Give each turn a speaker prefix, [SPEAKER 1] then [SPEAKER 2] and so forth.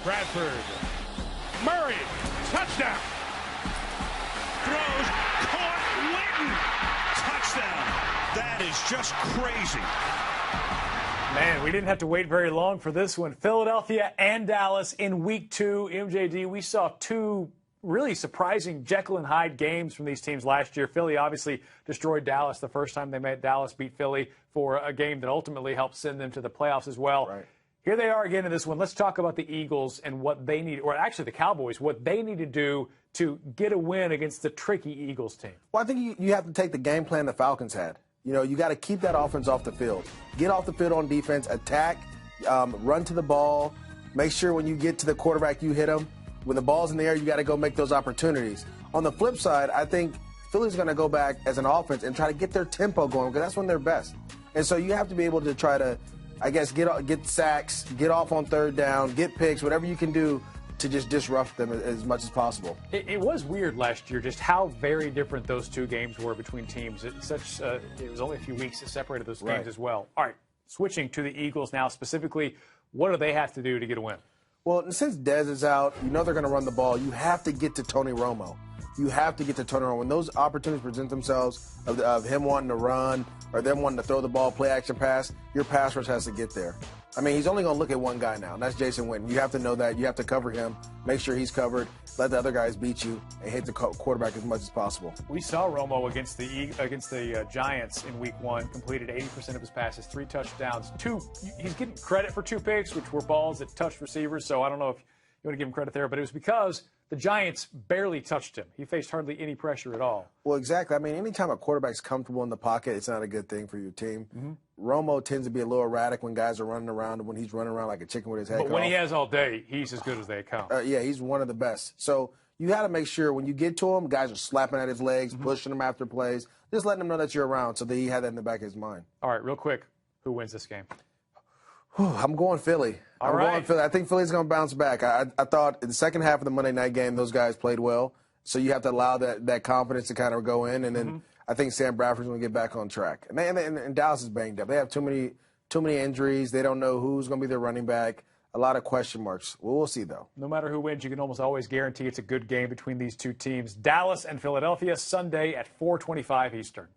[SPEAKER 1] Bradford. Murray. Touchdown.
[SPEAKER 2] Throws. Caught. Witten. Touchdown. That is just crazy.
[SPEAKER 3] Man, we didn't have to wait very long for this one. Philadelphia and Dallas in Week 2. MJD, we saw two really surprising Jekyll and Hyde games from these teams last year. Philly obviously destroyed Dallas the first time they met. Dallas beat Philly for a game that ultimately helped send them to the playoffs as well.
[SPEAKER 4] Right.
[SPEAKER 3] Here they are again in this one. Let's talk about the Eagles and what they need, or actually the Cowboys, what they need to do to get a win against the tricky Eagles team.
[SPEAKER 4] Well, I think you have to take the game plan the Falcons had. You know, you got to keep that offense off the field. Get off the field on defense, attack, run to the ball. Make sure when you get to the quarterback, you hit him. When the ball's in the air, you got to go make those opportunities. On the flip side, I think Philly's going to go back as an offense and try to get their tempo going because that's when they're best. And so you have to be able to try to, I guess, get sacks, get off on third down, get picks, whatever you can do to just disrupt them as much as possible.
[SPEAKER 3] It was weird last year just how very different those two games were between teams. It was only a few weeks that separated those games as well. All right, switching to the Eagles now specifically, what do they have to do to get a win?
[SPEAKER 4] Well, since Dez is out, you know they're going to run the ball. You have to get to Tony Romo. You have to get to Tony Romo. When those opportunities present themselves of him wanting to run or them wanting to throw the ball, play action pass, your pass rush has to get there. I mean, he's only going to look at one guy now, and that's Jason Witten. You have to know that. You have to cover him, make sure he's covered, let the other guys beat you, and hit the quarterback as much as possible.
[SPEAKER 3] We saw Romo against the Giants in Week 1, completed 80% of his passes, 3 touchdowns, 2. He's getting credit for 2 picks, which were balls that touched receivers, so I don't know if you want to give him credit there, but it was because the Giants barely touched him. He faced hardly any pressure at all.
[SPEAKER 4] Well, exactly. I mean, anytime a quarterback's comfortable in the pocket, it's not a good thing for your team. Mm-hmm. Romo tends to be a little erratic when guys are running around and when he's running around like a chicken with his head
[SPEAKER 3] But when he has all day, he's as good as they come.
[SPEAKER 4] Yeah, he's one of the best. So you got to make sure when you get to him, guys are slapping at his legs, pushing him after plays, just letting him know that you're around so that he had that in the back of his mind.
[SPEAKER 3] All right, real quick, who wins this game?
[SPEAKER 4] I'm going Philly. I'm going Philly. I think Philly's going to bounce back. I thought in the second half of the Monday night game, those guys played well. So you have to allow that confidence to kind of go in. And then I think Sam Bradford's going to get back on track. And Dallas is banged up. They have too many injuries. They don't know who's going to be their running back. A lot of question marks. Well, we'll see, though.
[SPEAKER 3] No matter who wins, you can almost always guarantee it's a good game between these two teams. Dallas and Philadelphia, Sunday at 4:25 Eastern.